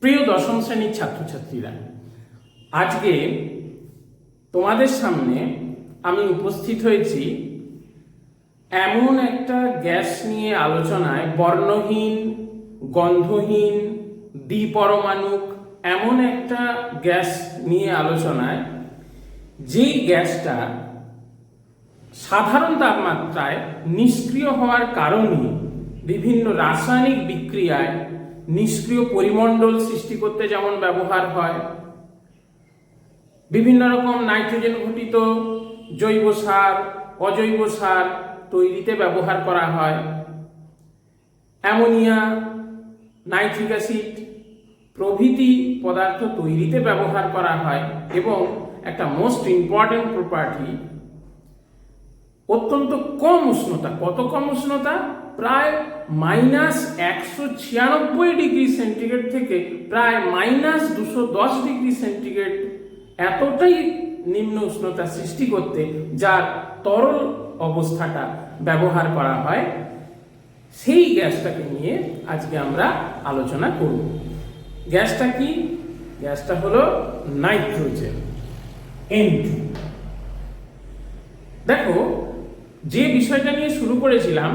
প্রিয় দশম শ্রেণীর ছাত্রছাত্রীরা, আজকে তোমাদের সামনে আমি উপস্থিত হয়েছি এমন একটা গ্যাস নিয়ে আলোচনায়, বর্ণহীন, গন্ধহীন, দ্বিপরমাণুক এমন একটা গ্যাস নিয়ে আলোচনায়, যেই গ্যাসটা সাধারণ তাপমাত্রায় নিষ্ক্রিয় হওয়ার কারণে বিভিন্ন রাসায়নিক বিক্রিয়ায় নিষ্ক্রিয় পরিমণ্ডল সৃষ্টি করতে যেমন ব্যবহার হয়, বিভিন্ন রকম নাইট্রোজেন ঘটিত জৈব সার, অজৈব সার তৈরিতে ব্যবহার করা হয়, অ্যামোনিয়া, নাইট্রিক অ্যাসিড প্রভৃতি পদার্থ তৈরিতে ব্যবহার করা হয় এবং একটা মোস্ট ইম্পর্টেন্ট প্রপার্টি, অত্যন্ত কম উষ্ণতা। কত কম উষ্ণতা? প্রায় -196 ডিগ্রি সেন্টিগ্রেড থেকে প্রায় -210 ডিগ্রি সেন্টিগ্রেড, এতটাই নিম্ন উষ্ণতা সৃষ্টি করতে যার তরল অবস্থাটা ব্যবহার করা হয়, সেই গ্যাসটাকে নিয়ে আজকে আমরা আলোচনা করব। গ্যাসটা কি? গ্যাসটা হলো নাইট্রোজেন, N2। দেখো, যে বিষয়টা নিয়ে শুরু করেছিলাম,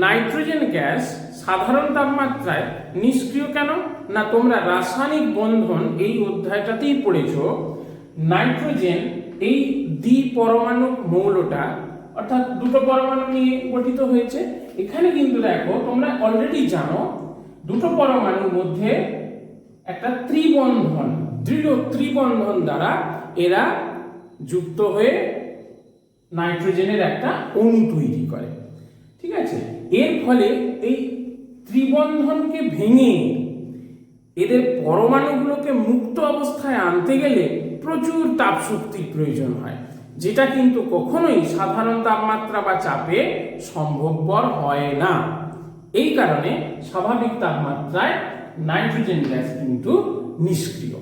নাইট্রোজেন গ্যাস সাধারণ তাপমাত্রায় নিষ্ক্রিয় কেন? না, তোমরা রাসায়নিক বন্ধন এই অধ্যায়টাতেই পড়েছ। নাইট্রোজেন এই দ্বিপরমাণু মৌলটা, অর্থাৎ দুটো পরমাণু নিয়ে গঠিত হয়েছে। এখানে কিন্তু দেখো, তোমরা অলরেডি জানো দুটো পরমাণুর মধ্যে একটা ত্রিবন্ধন, দৃঢ় ত্রিবন্ধন দ্বারা এরা যুক্ত হয়ে নাইট্রোজেনের একটা অণু তৈরি করে। ঠিক আছে, এর ফলে এই ত্রিবন্ধনকে ভেঙে এদের পরমাণুগুলোকে মুক্ত অবস্থায় আনতে গেলে প্রচুর তাপ শক্তির প্রয়োজন হয়, যেটা কিন্তু কখনোই সাধারণ তাপমাত্রা বা চাপে সম্ভবপর হয় না। এই কারণে স্বাভাবিক তাপমাত্রায় নাইট্রোজেন গ্যাস কিন্তু নিষ্ক্রিয়।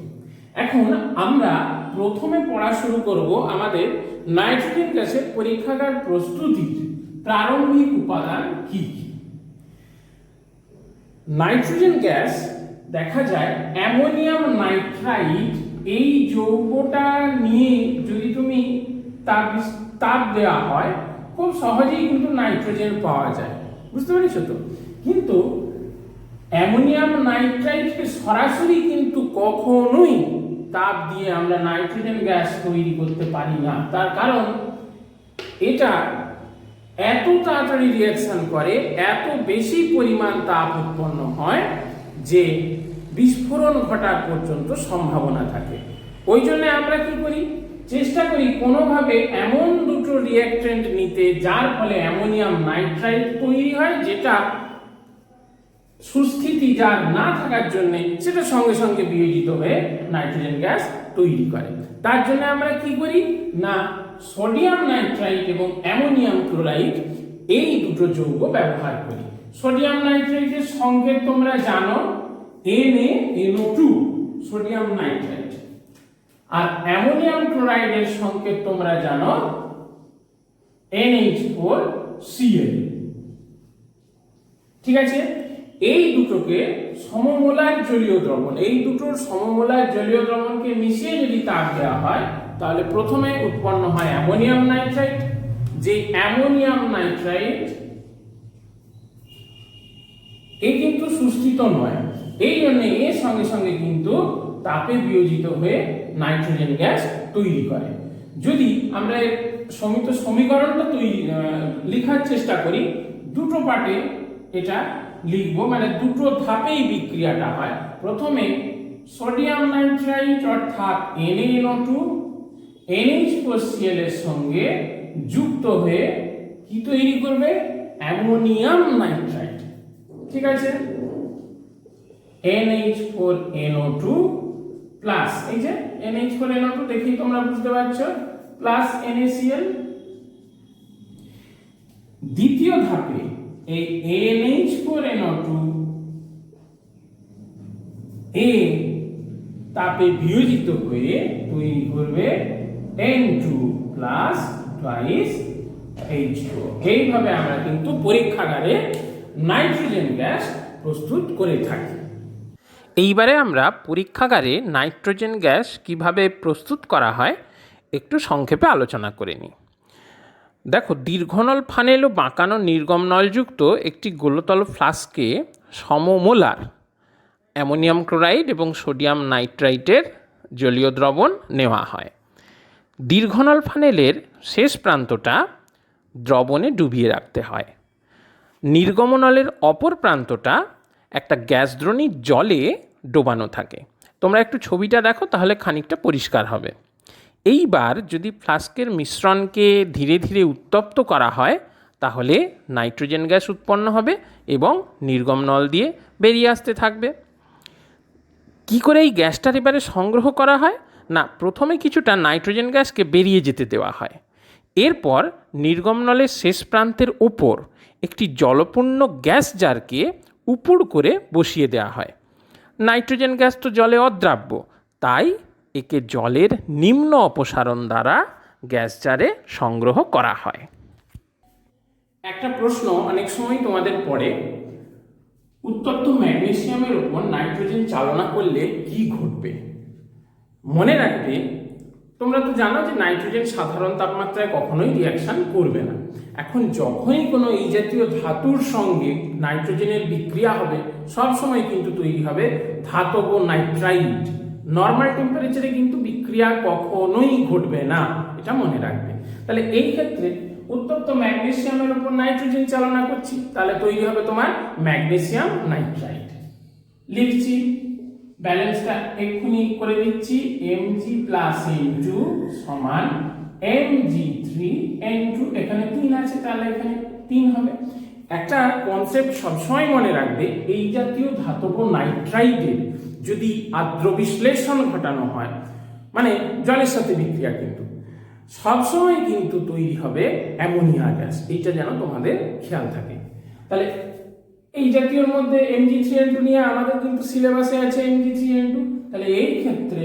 এখন আমরা প্রথমে পড়া শুরু করব আমাদের নাইট্রোজেন গ্যাসের পরীক্ষাগার প্রস্তুতির প্রারম্ভিক উপাদান কি কি। নাইট্রোজেন গ্যাস দেখা যায় অ্যামোনিয়াম নাইট্রাইট, এই যৌগটা নিয়ে যদি তুমি তাপ দেওয়া হয়, খুব সহজেই কিন্তু নাইট্রোজেন পাওয়া যায়। বুঝতে পেরেছো তো? কিন্তু অ্যামোনিয়াম নাইট্রাইটকে সরাসরি কিন্তু কখনোই তাপ দিয়ে আমরা নাইট্রোজেন গ্যাস তৈরি করতে পারি না। তার কারণ এটা এত তাড়াতাড়ি রিঅ্যাকশন করে, এত বেশি পরিমাণ তাপ উৎপন্ন হয় যে বিস্ফোরণ ঘটার পর্যন্ত সম্ভাবনা থাকে। ওই জন্য আমরা কি করি? চেষ্টা করি কোনোভাবে এমন দুটো রিঅ্যাকট্যান্ট নিতে যার ফলে অ্যামোনিয়াম নাইট্রাইট তৈরি হয়, যেটা সুস্থিতি যার না থাকার জন্য সেটা সঙ্গে সঙ্গে বিয়োজিত হয়ে নাইট্রোজেন গ্যাস তৈরি করে। তার জন্য আমরা কি করি না, সোডিয়াম নাইট্রাইট এবং অ্যামোনিয়াম ক্লোরাইড এই দুটো যৌগ ব্যবহার করি। সোডিয়াম নাইট্রাইটের সংকেত তোমরা জানো, NaNO2, সোডিয়াম নাইট্রাইট। আর অ্যামোনিয়াম ক্লোরাইডের সংকেত তোমরা জানো, NH4Cl। ঠিক আছে, এই দুটোকে সমমোলার জলীয় দ্রবণ, এই দুটোর সমমোলার জলীয় দ্রবণকে মিশিয়ে যদি তাপ দেওয়া হয়, তাহলে প্রথমে উৎপন্ন হয় অ্যামোনিয়াম নাইট্রাইট। যে অ্যামোনিয়াম নাইট্রাইট এ কিন্তু সুস্থিত নয়, এই জন্য এর সঙ্গে সঙ্গে কিন্তু তাপে বিয়োজিত হয়ে নাইট্রোজেন গ্যাস তৈরি করে। যদি আমরা সমীকরণটা লেখার চেষ্টা করি, দুটো পার্টে এটা লিখবো, মানে দুটো ধাপেই বিক্রিয়াটা হয়। প্রথমে সোডিয়াম নাইট্রাইট অর্থাৎ NaNO2 NH4Cl এর সঙ্গে যুক্ত হয়ে কি তৈরি করবে? Ammonium nitrite. ঠিক আছে, NH4NO2 প্লাস, এই যে NH4NO2 দেখি তোমরা বুঝতে পারছো, প্লাস NaCl। দ্বিতীয় ধাপে এই NH4NO2 এ তাপে বিয়োজিত হয়ে তৈরি করবে N2 প্লাস টুয়াইস H2। এইভাবে আমরা কিন্তু পরীক্ষাগারে নাইট্রোজেন গ্যাস প্রস্তুত করে থাকি। এইবারে আমরা পরীক্ষাগারে নাইট্রোজেন গ্যাস কিভাবে প্রস্তুত করা হয় একটু সংক্ষেপে আলোচনা করে নিই। দেখো, দীর্ঘনল ফানেল ও বাঁকানো নির্গম নলযুক্ত একটি গোলতল ফ্লাস্কে সমমোলার অ্যামোনিয়াম ক্লোরাইড এবং সোডিয়াম নাইট্রাইটের জলীয় দ্রবণ নেওয়া হয়। দীর্ঘনল ফানেলের শেষ প্রান্তটা দ্রবণে ডুবিয়ে রাখতে হয়। নির্গমনলের অপর প্রান্তটা একটা গ্যাসদ্রোণীর জলে ডোবানো থাকে। তোমরা একটু ছবিটা দেখো, তাহলে খানিকটা পরিষ্কার হবে। এইবার যদি ফ্লাস্কের মিশ্রণকে ধীরে ধীরে উত্তপ্ত করা হয়, তাহলে নাইট্রোজেন গ্যাস উৎপন্ন হবে এবং নির্গম নল দিয়ে বেরিয়ে আসতে থাকবে। কি করে এই গ্যাসটার এবারে সংগ্রহ করা হয়? না, প্রথমে কিছুটা নাইট্রোজেন গ্যাসকে বেরিয়ে যেতে দেওয়া হয়। এরপর নির্গম নলের শেষ প্রান্তের ওপর একটি জলপূর্ণ গ্যাস জারকে উপুড় করে বসিয়ে দেওয়া হয়। নাইট্রোজেন গ্যাস তো জলে অদ্রাব্য, তাই একে জলের নিম্ন অপসারণ দ্বারা গ্যাস জারে সংগ্রহ করা হয়। একটা প্রশ্ন অনেক সময় তোমাদের পড়ে, উত্তপ্ত ম্যাগনেসিয়ামের উপর নাইট্রোজেন চালনা করলে কি ঘটবে? মনে রাখবে, তোমরা তো জানো যে নাইট্রোজেন সাধারণ তাপমাত্রায় কখনোই রিয়াকশন করবে না। এখন যখনই কোনো এই জাতীয় ধাতুর সঙ্গে নাইট্রোজেনের বিক্রিয়া হবে, সবসময় কিন্তু তৈরি হবে ধাতব নাইট্রাইট। নর্মাল টেম্পারেচারে কিন্তু বিক্রিয়া কখনোই ঘটবে না, এটা মনে রাখবে। তাহলে এই ক্ষেত্রে উত্তপ্ত ম্যাগনেসিয়ামের উপর নাইট্রোজেন চালনা করছি, তাহলে তৈরি হবে তোমার ম্যাগনেসিয়াম নাইট্রাইট। লিখছি, ব্যালেন্সটা এক্ষুনি করে দিচ্ছি, Mg + N2 সমান Mg3N2। এখানে 3 আছে, তাহলে এখানে 3 হবে। একটা কনসেপ্ট সবসময় মনে রাখবে, এই জাতীয় ধাতব নাইট্রাইটের যদি আদ্র বিশ্লেষণ ঘটানো হয়, মানে জলের সাথে বিক্রিয়া, কিন্তু সবসময় কিন্তু তৈরি হবে অ্যামোনিয়া গ্যাস। এইটা যেন তোমাদের খেয়াল থাকে। তাহলে এই জাতীয়র মধ্যে Mg3N2 নিয়ে আমাদের কিন্তু সিলেবাসে আছে Mg3N2। তাহলে এই ক্ষেত্রে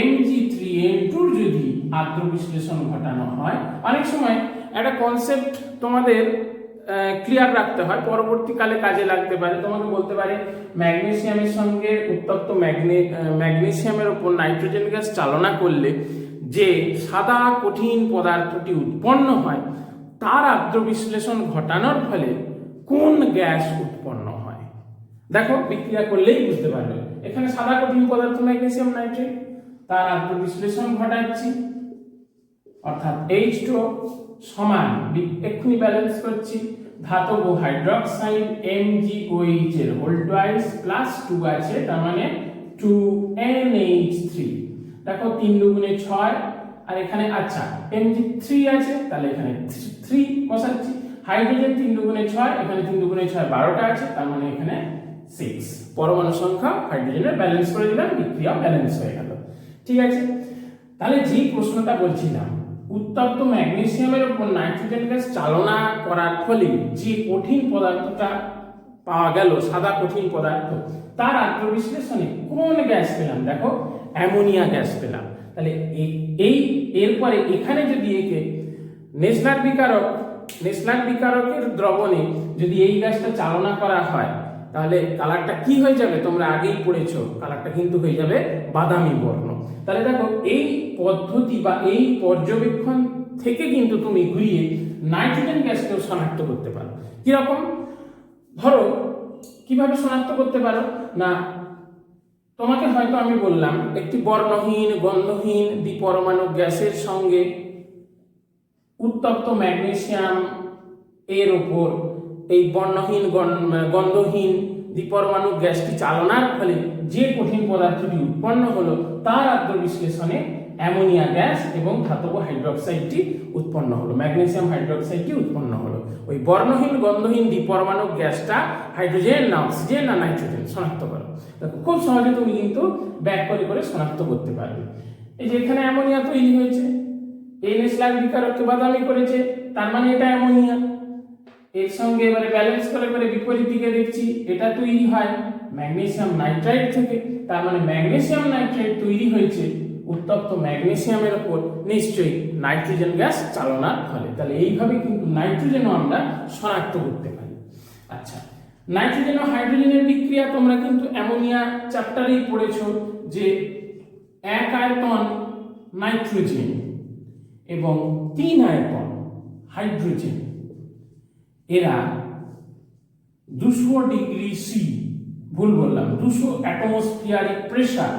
Mg3N2 যদি আদ্র বিশ্লেষণ ঘটানো হয়, অনেক সময় একটা কনসেপ্ট তোমাদের ক্লিয়ার রাখতে হয়, পরবর্তীকালে কাজে লাগতে পারে। তোমাকে বলতে পারে ম্যাগনেসিয়ামের সঙ্গে উত্তপ্ত ম্যাগনেসিয়ামের উপর নাইট্রোজেন গ্যাস চালনা করলে যে সাদা কঠিন পদার্থটি উৎপন্ন হয়, তার আদ্র বিশ্লেষণ ঘটানোর ফলে কোন গ্যাস উৎপন্ন হয়। দেখো, বিক্রিয়া করলেই বুঝতে পারবে। এখানে সাদা কঠিন পদার্থ ম্যাগনেসিয়াম নাইট্রেট, তার আদ্র বিশ্লেষণ ঘটাচ্ছি, অর্থাৎ H2O সমান, এক্ষুনি ব্যালেন্স করছি, ধাতব হাইড্রোক্সাইড MgOH এর হোল টুয়াইস প্লাস 2 আছে, তার মানে 2NH3। দেখো 3 দুগুণে 6, আর এখানে আচ্ছা Mg3 আছে, তাহলে এখানে 3 বসাচ্ছি। হাইড্রোজেন 3 দুগুণে 6, এখানে 3 দুগুণে 6 12টা আছে, তার মানে এখানে 6। পরমাণু সংখ্যা হাইড্রোজেনের ব্যালেন্স করে দিলাম, বিক্রিয়া ব্যালেন্স হয়ে গেল। ঠিক আছে, তাহলে যে প্রশ্নটা বলছিলাম, উত্তপ্ত ম্যাগনেসিয়ামের উপর নাইট্রোজেন গ্যাস চালনা করার ফলে যে কঠিন পদার্থটা পাওয়া গেল, সাদা কঠিন পদার্থ, তার আদ্র বিশ্লেষণে কোন গ্যাস পেলাম? দেখো, অ্যামোনিয়া গ্যাস পেলাম। তাহলে এরপরে এখানে যদি একে নেসলার বিকারকের দ্রবণে যদি এই গ্যাসটা চালনা করা হয়, তাহলে কালারটা কি হয়ে যাবে? তোমরা আগেই পড়েছো, কালারটা কিন্তু হয়ে যাবে বাদামি বর্ণ। তাহলে দেখো, এই পদ্ধতি বা এই পর্যবেক্ষণ থেকে কিন্তু তুমি ঘুরিয়ে নাইট্রোজেন গ্যাসকেও শনাক্ত করতে পারো। কিরকম? ধরো, কিভাবে শনাক্ত করতে পারো না, তোমাকে হয়তো আমি বললাম একটি বর্ণহীন গন্ধহীন দ্বিপরমাণু গ্যাসের সঙ্গে উত্তপ্ত ম্যাগনেসিয়াম এর উপর এই বর্ণহীন গন্ধহীন দ্বিপরমাণু গ্যাসটি চালনার ফলে যে কঠিন পদার্থটি উৎপন্ন হলো, তার আদ্র বিশ্লেষণে অ্যামোনিয়া গ্যাস এবং ধাতব হাইড্রোক্সাইডটি উৎপন্ন হলো, ম্যাগনেসিয়াম হাইড্রোক্সাইডটি উৎপন্ন হলো। ওই বর্ণহীন গন্ধহীন দ্বিপরমাণু গ্যাসটা হাইড্রোজেন না অক্সিজেন না নাইট্রোজেন শনাক্ত করো। খুব সহজে তুমি কিন্তু ব্যাক করে করে শনাক্ত করতে পারবে। এই যে এখানে অ্যামোনিয়া তৈরি হয়েছে, এই নেসলার বিকারককে বাদামি করেছে, তার মানে এটা অ্যামোনিয়া। এর সঙ্গে এবারে ব্যালেন্স করে করে বিপরীত দিকে দেখছি, এটা তৈরি হয় ম্যাগনেসিয়াম নাইট্রাইট থেকে, তার মানে ম্যাগনেসিয়াম নাইট্রাইট তৈরি হয়েছে উত্তপ্ত ম্যাগনেসিয়ামের উপর, নিশ্চয়ই নাইট্রোজেন গ্যাস চালনার ফলে। তাহলে এইভাবে কিন্তু নাইট্রোজেনও আমরা শনাক্ত করতে পারি। আচ্ছা, নাইট্রোজেন ও হাইড্রোজেনের বিক্রিয়া তোমরা কিন্তু অ্যামোনিয়া চ্যাপ্টারেই পড়েছো, যে এক আয়তন নাইট্রোজেন এবং 3 আয়তন হাইড্রোজেন, এরা 200 ডিগ্রি সি, ভুল বললাম, 200 atmospheric pressure,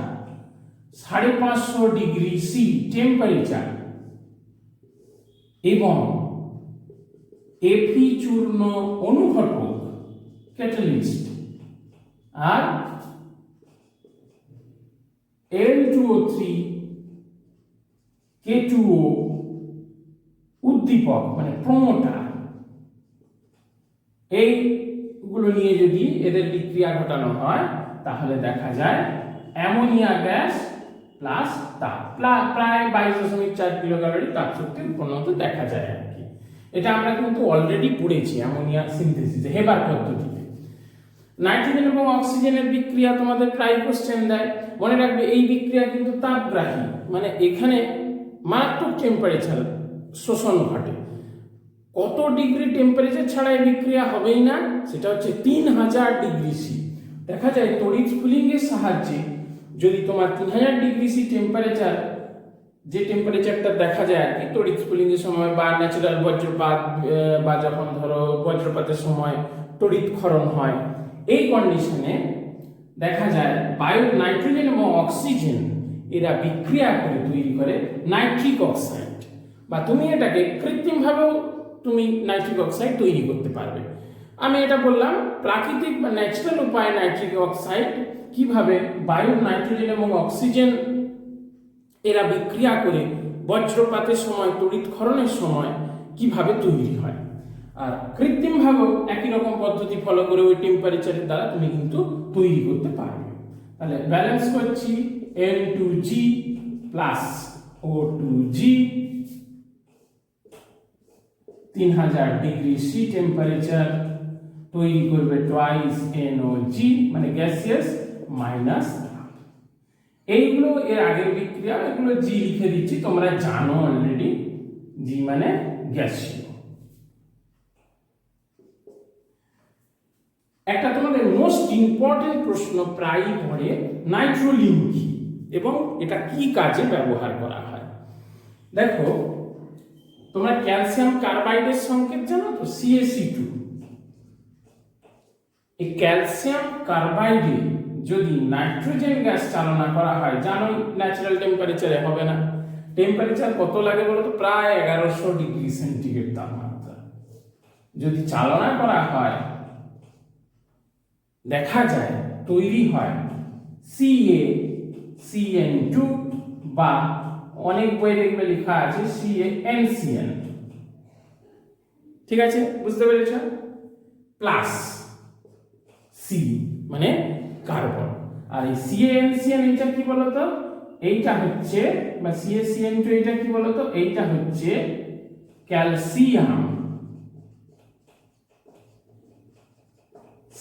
550 degree C temperature এবং এফি চূর্ণ অনুঘটক ক্যাটালিস্ট আর L2O3 K2O উদ্দীপক মানে প্রমোটার, এইগুলো নিয়ে যদি এদের বিক্রিয়া ঘটানো হয় তাহলে দেখা যায় অ্যামোনিয়া গ্যাস প্লাস তাপ প্রায় 22.4 কিলোক্যালোরি তাপশক্তি উৎপন্ন হতে দেখা যায় আর কি। এটা আমরা কিন্তু অলরেডি পড়েছি অ্যামোনিয়া সিনথেসিসে, হেবার পদ্ধতিতে। নাইট্রোজেন এবং অক্সিজেনের বিক্রিয়া তোমাদের প্রায় কোশ্চেন দেয়, মনে রাখবে এই বিক্রিয়া কিন্তু তাপগ্রাহী, মানে এখানে মারাত্মক টেম্পারেচার শোষণ ঘটে। কত ডিগ্রি টেম্পারেচার ছাড়া এই বিক্রিয়া হবেই না, সেটা হচ্ছে 3000 ডিগ্রি সি। দেখা যায় তড়িৎ স্ফুলিঙ্গের সাহায্যে যদি তোমার 3000 ডিগ্রি সি টেম্পারেচার, যে টেম্পারেচারটা দেখা যায় আর কি তড়িৎ স্ফুলিঙ্গের সময় বা ন্যাচারাল বজ্রপাত বা যখন ধরো বজ্রপাতের সময় তড়িৎ ক্ষরণ হয়, এই কন্ডিশনে দেখা যায় বায়ু, নাইট্রোজেন এবং অক্সিজেন এরা বিক্রিয়া করে তৈরি করে নাইট্রিক অক্সাইড, বা তুমি এটাকে কৃত্রিমভাবেও তুমি নাইট্রিক অক্সাইড তৈরি করতে পারবে। আমি এটা বললাম প্রাকৃতিক বা ন্যাচারাল উপায়ে নাইট্রিক অক্সাইড কিভাবে বায়ু, নাইট্রোজেন এবং অক্সিজেন এরা বিক্রিয়া করে বজ্রপাতের সময়, তড়িৎ ক্ষরণের সময় কিভাবে তৈরি হয়। আর কৃত্রিমভাবেও একই রকম পদ্ধতি ফলো করে ওই টেম্পারেচারের দ্বারা তুমি কিন্তু তৈরি করতে পারবে। তাহলে ব্যালেন্স করছি N2G plus O2G, 3000 degree C temperature তৈরি করবে টুয়াইস NOG মানে গ্যাসিয়াস মাইনাস। এইগুলো এর আগের বিক্রিয়া, এগুলো জি লিখে দিচ্ছি, তোমরা জানো অলরেডি, জি মানে গ্যাসীয়। একটা তোমাদের মোস্ট ইম্পর্টেন্ট প্রশ্ন প্রায়ই পড়ে, নাইট্রোলিন কি এবং এটা কি কাজে ব্যবহার করা হয়। দেখো তোমরা ক্যালসিয়াম কার্বাইডের সংকেত জানো তো, CaC2। এই ক্যালসিয়াম কার্বাইডে যদি নাইট্রোজেন গ্যাস চালনা করা হয়, জানোই ন্যাচারাল টেম্পারেচারে হবে না। টেম্পারেচার কত লাগে বলো তো, প্রায় 1100 ডিগ্রি সেন্টিগ্রেড তাপমাত্রা। যদি চালনা করা হয় দেখা যায় তৈরি হয় CaCN2 বা অনেক বই দেখবে লেখা আছে CaNCN। ঠিক আছে, বুঝতে পেরেছ? প্লাস সি মানে কার্বন। আর এই CaNCN এইটা কি বলতো, এইটা হচ্ছে, বা CaCN2 এইটা কি বলতো, এইটা হচ্ছে ক্যালসিয়াম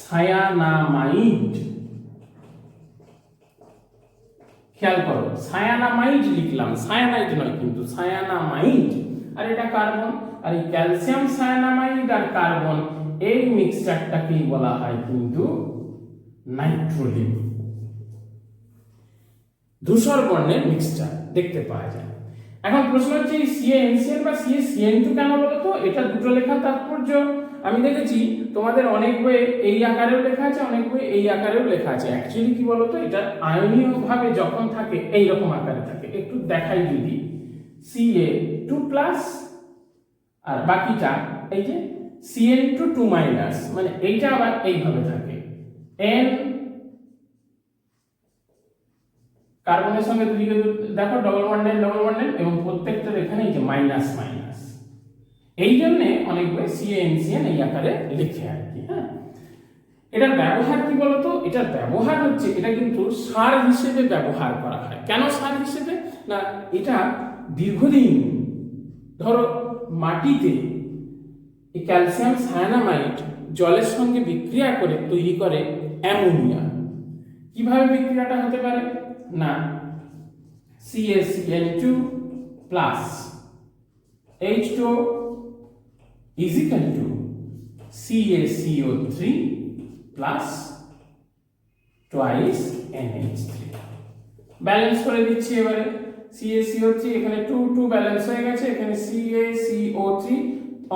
সায়ানামাইড। খেয়াল করো, সায়ানামাইড লিখলাম, সায়ানাইড নয় কিন্তু, সায়ানামাইড। আর এটা কার্বন, আর এই ক্যালসিয়াম সায়ানামাইড আর কার্বন এই মিক্সচারটাকেই বলা হয় কিন্তু নাইট্রোলিন। ধূসর বর্ণের মিক্সচার দেখতে পাওয়া যায়। এখন প্রশ্ন হচ্ছে এই CaNCN বা CaCN2 কেন বলতো? এটা দুটো লেখার তাৎপর্য আমি দেখেছি তোমাদের অনেক বইয়ে এই আকারেও লেখা আছে, অনেক বইয়ে এই আকারেও লেখা আছে। অ্যাকচুয়ালি কি বলতো, এটা আয়নীয় ভাবে যখন থাকে এই রকম আকারে থাকে। একটু দেখাই যদি, Ca2 প্লাস আর বাকিটা এই যে Cn2 2 মাইনাস, মানে এইটা আবার এইভাবে থাকে। N কার্বনের সঙ্গে দুদিকে দেখো ডবল বন্ডেড এবং প্রত্যেকটার এখানে এই যে মাইনাস মাইনাস, এই জন্য অনেক বই CaNCN এই আকারে লিখে আর কি। হ্যাঁ, এটার ব্যবহার কি বলতো? এটার ব্যবহার হচ্ছে, এটা কিন্তু সার হিসেবে ব্যবহার করা হয়। কেন সার হিসেবে? না, এটা দীর্ঘদিন ধরো মাটিতে এই ক্যালসিয়াম সায়ানামাইড জলের সঙ্গে বিক্রিয়া করে তৈরি করে অ্যামোনিয়া। কিভাবে বিক্রিয়াটা হতে পারে? না, CaCN2 plus H2O is equal to CaCO3 plus twice NH3। Balance করে দিচ্ছি এবারে, CaCO3 এখানে 2 2 ব্যালেন্স হয়ে গেছে, এখানে CaCO3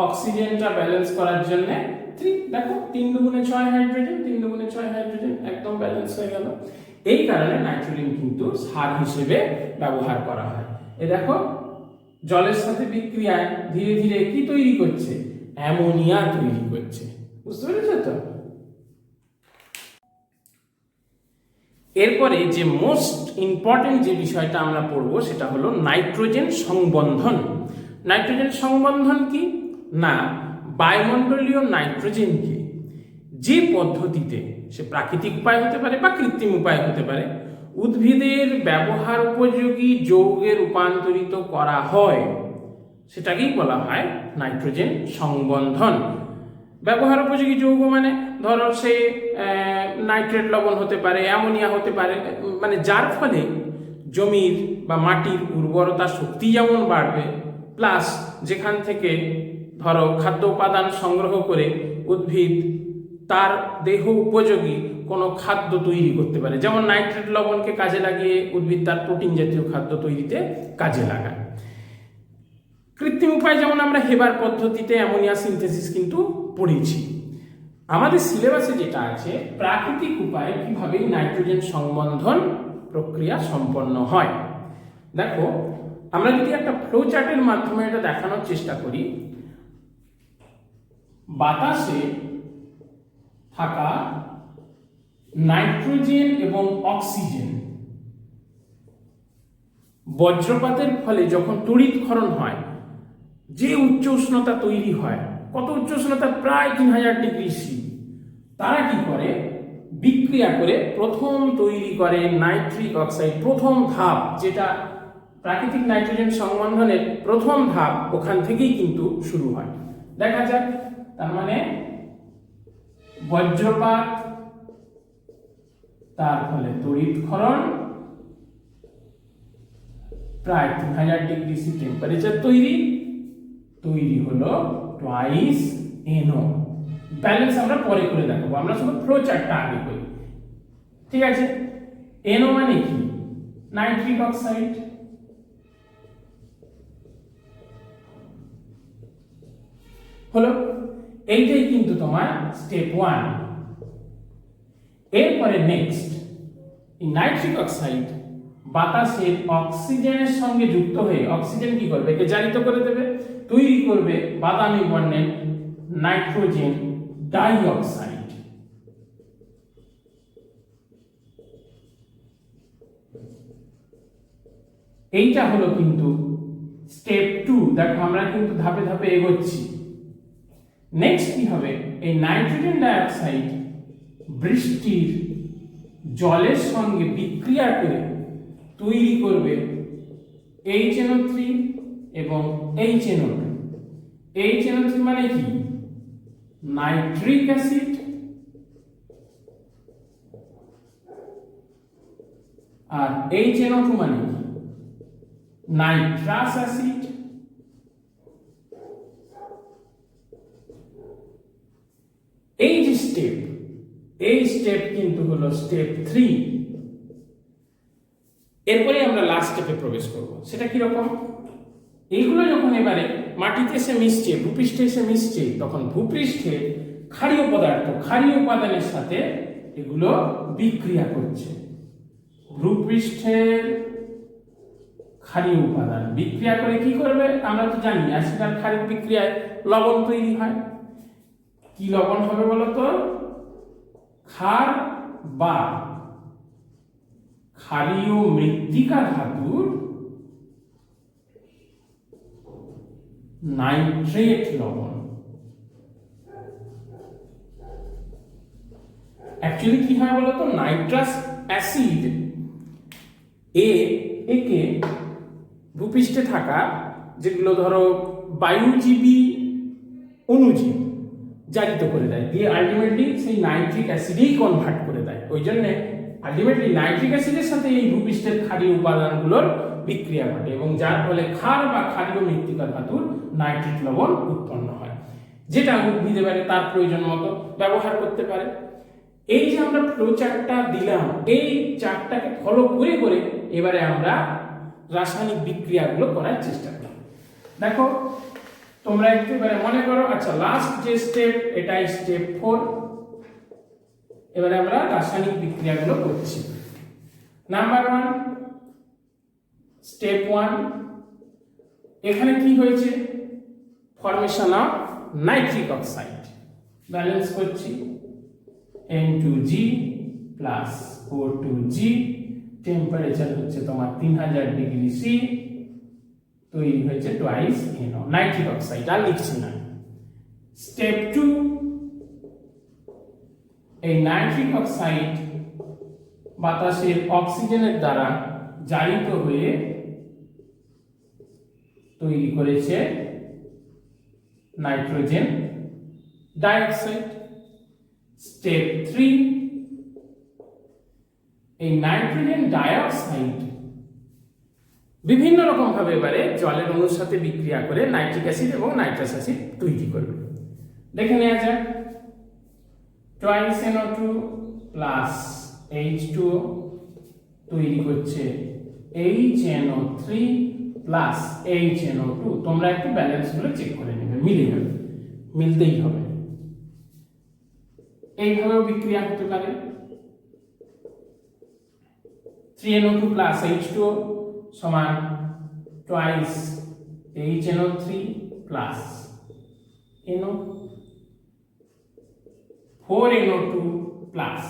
অক্সিজেনটা ব্যালেন্স করার জন্য 3, দেখো 3 দুগুণে 6 হাইড্রোজেন, 3 দুগুণে 6 হাইড্রোজেন, একদম ব্যালেন্স হয়ে গেল। এই কারণে নাইট্রোজেন কিন্তু সার হিসেবে ব্যবহার করা হয়। এ দেখো জলের সাথে বিক্রিয়ায় ধীরে ধীরে কি তৈরি করছে, অ্যামোনিয়া তৈরি করছে, বুঝতে পেরেছো তো? এরপরে যে মোস্ট ইম্পর্টেন্ট যে বিষয়টা আমরা পড়বো সেটা হলো নাইট্রোজেন সংবন্ধন। নাইট্রোজেন সংবন্ধন কি না, বায়ুমণ্ডলীয় নাইট্রোজেনকে যে পদ্ধতিতে, সে প্রাকৃতিক উপায় হতে পারে বা কৃত্রিম উপায় হতে পারে, উদ্ভিদের ব্যবহার উপযোগী যৌগে রূপান্তরিত করা হয় সেটাকেই বলা হয় নাইট্রোজেন সংবন্ধন। ব্যবহার উপযোগী যৌগ মানে ধরো সে নাইট্রেট লবণ হতে পারে, অ্যামোনিয়া হতে পারে, মানে যার ফলে জমির বা মাটির উর্বরতা শক্তি যেমন বাড়বে, প্লাস যেখান থেকে ধরো খাদ্য উপাদান সংগ্রহ করে উদ্ভিদ তার দেহ উপযোগী কোনো খাদ্য তৈরি করতে পারে, যেমন নাইট্রেট লবণকে কাজে লাগিয়ে উদ্ভিদ তার প্রোটিন জাতীয় খাদ্য তৈরিতে কাজে লাগায়। কৃত্রিম উপায় যেমন আমরা হেবার পদ্ধতিতে অ্যামোনিয়া সিনথেসিস কিন্তু পড়েছি। আমাদের সিলেবাসে যেটা আছে প্রাকৃতিক উপায়ে কিভাবে নাইট্রোজেন সংবন্ধন প্রক্রিয়া সম্পন্ন হয়। দেখো আমরা যদি একটা ফ্লো চার্টের মাধ্যমে এটা দেখানোর চেষ্টা করি, বাতাসে থাকা নাইট্রোজেন এবং অক্সিজেন বজ্রপাতের ফলে যখন তড়িৎক্ষরণ হয়, যে উচ্চ উষ্ণতা তৈরি হয়, কত উচ্চ উষ্ণতা, প্রায় 3000 ডিগ্রি সি, তারা কি করে, বিক্রিয়া করে প্রথম তৈরি করে নাইট্রিক অক্সাইড। প্রথম ধাপ যেটা প্রাকৃতিক নাইট্রোজেন সংবন্ধনের প্রথম ধাপ, ওখান থেকেই কিন্তু শুরু হয়। দেখা যাক, তার মানে বজ্রপাত, তার ফলে তড়িৎক্ষরণ, প্রায় 3000 ডিগ্রি সি টেম্পারেচার তৈরি হলো টোয়াইস NO। ব্যালেন্স আমরা পরে করে দেখাবো, আমরা শুধু ফ্লো চার্টটা আগে করি, ঠিক আছে? NO মানে কি, নাইট্রিক অক্সাইড। হলো, এইটাই কিন্তু তোমার স্টেপ 1। এরপরে নেক্সট, এই নাইট্রিক অক্সাইড বাতাসের অক্সিজেনের সঙ্গে যুক্ত হয়ে অক্সিজেন কি করবে, একে জারিত করে দেবে, তৈরি করবে বাদামি বর্ণের নাইট্রোজেন ডাই অক্সাইড। এইটা হলো কিন্তু স্টেপ 2। দেখো আমরা কিন্তু ধাপে ধাপে এগোচ্ছি। নেক্সট কি হবে, এই নাইট্রোজেন ডাই অক্সাইড বৃষ্টির জলের সঙ্গে বিক্রিয়া করে তৈরি করবে HNO3 এবং HNO2। HNO3 মানে কি, নাইট্রিক অ্যাসিড, আর HNO2 মানে কি, নাইট্রাস অ্যাসিড। এই যে স্টেপ, এই স্টেপ কিন্তু হলো স্টেপ 3। এরপরে আমরা লাস্ট স্টেপে প্রবেশ করব। সেটা কি রকম, এইগুলো যখন এবারে মাটিতে এসে মিশছে, ভূপৃষ্ঠে এসে মিশছে, তখন ভূপৃষ্ঠে ক্ষারীয় পদার্থ, ক্ষারীয় উপাদানের সাথে এগুলো বিক্রিয়া করছে। ভূপৃষ্ঠের ক্ষারীয় উপাদান বিক্রিয়া করে কি করবে, আমরা তো জানি অ্যাসিড আর ক্ষারীয় বিক্রিয়ায় লবণ তৈরি হয়। কি লবণ হবে বলতো, ক্ষার বা ক্ষারীয় মৃত্তিকা ধাতুর নাইট্রেট লবণ। অ্যাকচুয়ালি কি হয় বলতো, নাইট্রাস অ্যাসিড একে ভূপৃষ্ঠে থাকা যেগুলো ধরো বায়ুজীবী অণুজীব জারিত করে দেয়, দিয়ে আলটিমেটলি সেই নাইট্রিক অ্যাসিডেই কনভার্ট করে দেয়। ওই জন্য আলটিমেটলি নাইট্রিক অ্যাসিডের সাথে এই ভূপৃষ্ঠের ক্ষারীয় উপাদানগুলোর বিক্রিয়া ঘটে এবং যার ফলে ক্ষার বা ক্ষারীয় মৃত্তিকা ধাতুর নাইট্রেট লবণ উৎপন্ন হয়, যেটা উদ্ভিদ এবারে তার প্রয়োজন মতো ব্যবহার করতে পারে। এই যে আমরা ফ্লো চার্টটা দিলাম, এই চার্টটাকে ফলো করে করে এবারে আমরা রাসায়নিক বিক্রিয়াগুলো করার চেষ্টা করি। দেখো তোমরা একটু এবারে মনে করো, আচ্ছা লাস্ট যে স্টেপ এটাই স্টেপ 4। এবারে আমরা রাসায়নিক বিক্রিয়াগুলো করছি। নাম্বার 1 স্টেপ 1, এখানে কি হয়েছে? Formation of nitric oxide. Balance করছি N2G প্লাস O2G, টেম্পারেচার হচ্ছে তোমার 3000 ডিগ্রি C, তৈরি হয়েছে টুয়াইস NO নাইট্রিক অক্সাইড। আর লিখছি না। স্টেপ 2, এই নাইট্রিক অক্সাইড বাতাসের অক্সিজেনের দ্বারা জারিত হয়ে তৈরি করেছে নাইট্রোজেন ডাইঅক্সাইড। স্টেপ 3, এই নাইট্রোজেন ডাইঅক্সাইড বিভিন্ন রকম ভাবে এবারে জলের অণুর সাথে বিক্রিয়া করে নাইট্রিক অ্যাসিড এবং নাইট্রাস অ্যাসিড তৈরি করবে। দেখে নেওয়া যাক। টুয়াইস NO2 প্লাস H2O তৈরি করছে HNO3 প্লাস HNO2। তোমরা একটু ব্যালেন্স গুলো চেক করে নেবে, মিলে যাবে, মিলতেই হবে। এইভাবেও বিক্রিয়া হতে পারে। 3NO2 প্লাস H2O সমান twice HNO3 plus NO। 4NO2 plus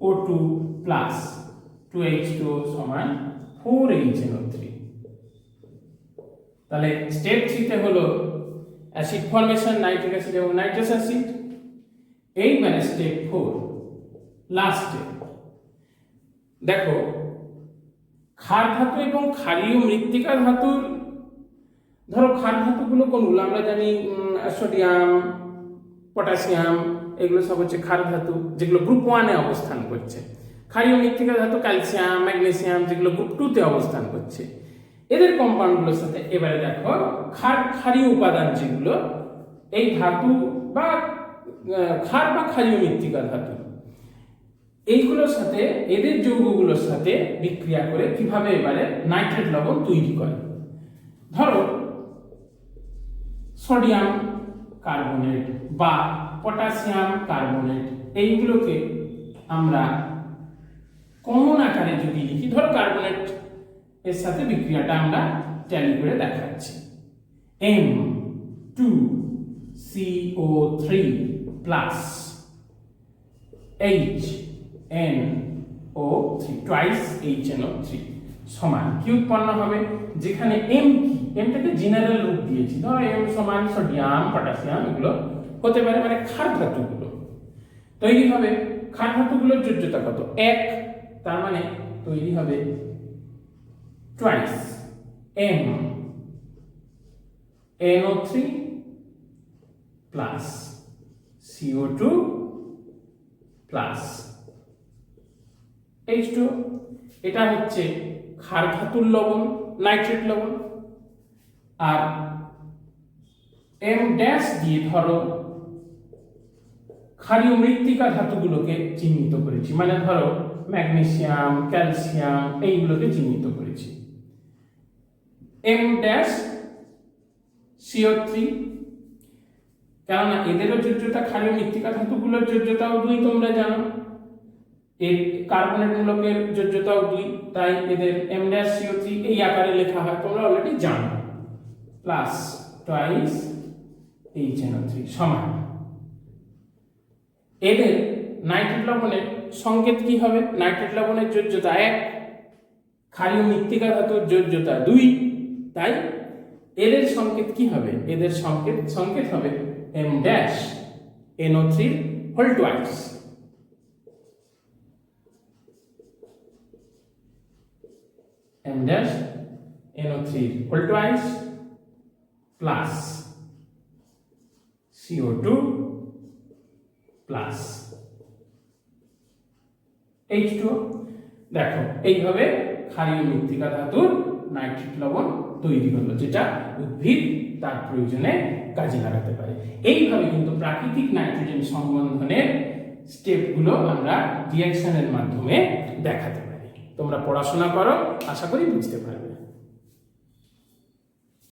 O2 plus 2H2O সমান 4HNO3। তাহলে স্টেপ 3 তে হলো অ্যাসিড ফর্মেশন, নাইট্রিক অ্যাসিড এবং নাইট্রাস অ্যাসিড। এইবারে স্টেপ 4 লাস্ট স্টেপ। দেখো ক্ষার ধাতু এবং ক্ষারীয় মৃত্তিকা ধাতুর, ধরো ক্ষার ধাতুগুলো কোনগুলো আমরা জানি? সোডিয়াম, পটাশিয়াম, এগুলো সব হচ্ছে ক্ষার ধাতু যেগুলো গ্রুপ 1 এ অবস্থান করছে। ক্ষারীয় মৃত্তিকা ধাতু ক্যালসিয়াম, ম্যাগনেসিয়াম যেগুলো গ্রুপ 2 তে অবস্থান করছে। এদের কম্পাউন্ডগুলোর সাথে এবারে দেখো ক্ষারীয় উপাদান যেগুলো, এই ধাতু বা ক্ষার বা ক্ষারীয় মৃত্তিকা ধাতু, এইগুলোর সাথে এদের যৌগগুলোর সাথে বিক্রিয়া করে কিভাবে এবারে নাইট্রেট লবণ তৈরি করে। ধরো সোডিয়াম কার্বনেট বা পটাশিয়াম কার্বনেট, এইগুলোকে আমরা কমন আকারে যদি লিখি, ধরো কার্বনেট এর সাথে বিক্রিয়াটা আমরা ট্যালি করে দেখাচ্ছি। M2CO3 plus HNO3 twice HNO3 সমান কি উৎপন্ন হবে? যেখানে M কি, এমটাকে জেনারেল রূপ দিয়েছি, ধরো M সমান সোডিয়াম, পটাশিয়াম, এগুলো হতে পারে, মানে ক্ষার ধাতুগুলো তৈরি হবে। ক্ষার ধাতুগুলোর যোজ্যতা কত? 1। তার মানে তৈরি হবে twice MnO3 plus CO2 plus H2O। এটা হচ্ছে ক্ষার ধাতুর লবণ, নাইট্রেট লবণ। আর M ড্যাশ দিয়ে ধরো ক্ষারীয় মৃত্তিকা ধাতুগুলোকে চিহ্নিত করেছি, মানে ধরো ম্যাগনেসিয়াম, ক্যালসিয়াম, এইগুলোকে চিহ্নিত করেছি। M ড্যাশ CO3, কেননা এদেরও যোজ্যতা, ক্ষারীয় মৃত্তিকা ধাতুগুলোর যোজ্যতাও 2 তোমরা জানো, এর কার্বনেট মূলকের যোজ্যতাও 2, তাই এদের M ড্যাশ CO3 এই আকারে লেখা হয়, তোমরা অলরেডি জানো। প্লাস টুয়াইস HNO3 সমান এদের নাইট্রেট লবণের সংকেত কি হবে? নাইট্রেট লবণের যোজ্যতা 1, ক্ষারীয় মৃত্তিকা ধাতুর যোজ্যতা 2, তাই এদের সংকেত কি হবে? এদের সংকেত হবে M dash NO3 whole twice. M dash NO3 whole twice plus CO2 plus H2O। দেখো এইভাবে ক্ষারীয় মৃত্তিকা ধাতুর নাইট্রেট লবণ তৈরি হলো, যেটা উদ্ভিদ তার প্রয়োজনে কাজে লাগাতে পারে। এইভাবে কিন্তু প্রাকৃতিক নাইট্রোজেন সংবন্ধনের স্টেপগুলো আমরা রিঅ্যাকশনের মাধ্যমে দেখাতে পারি। তোমরা পড়াশোনা করো, আশা করি বুঝতে পারবে।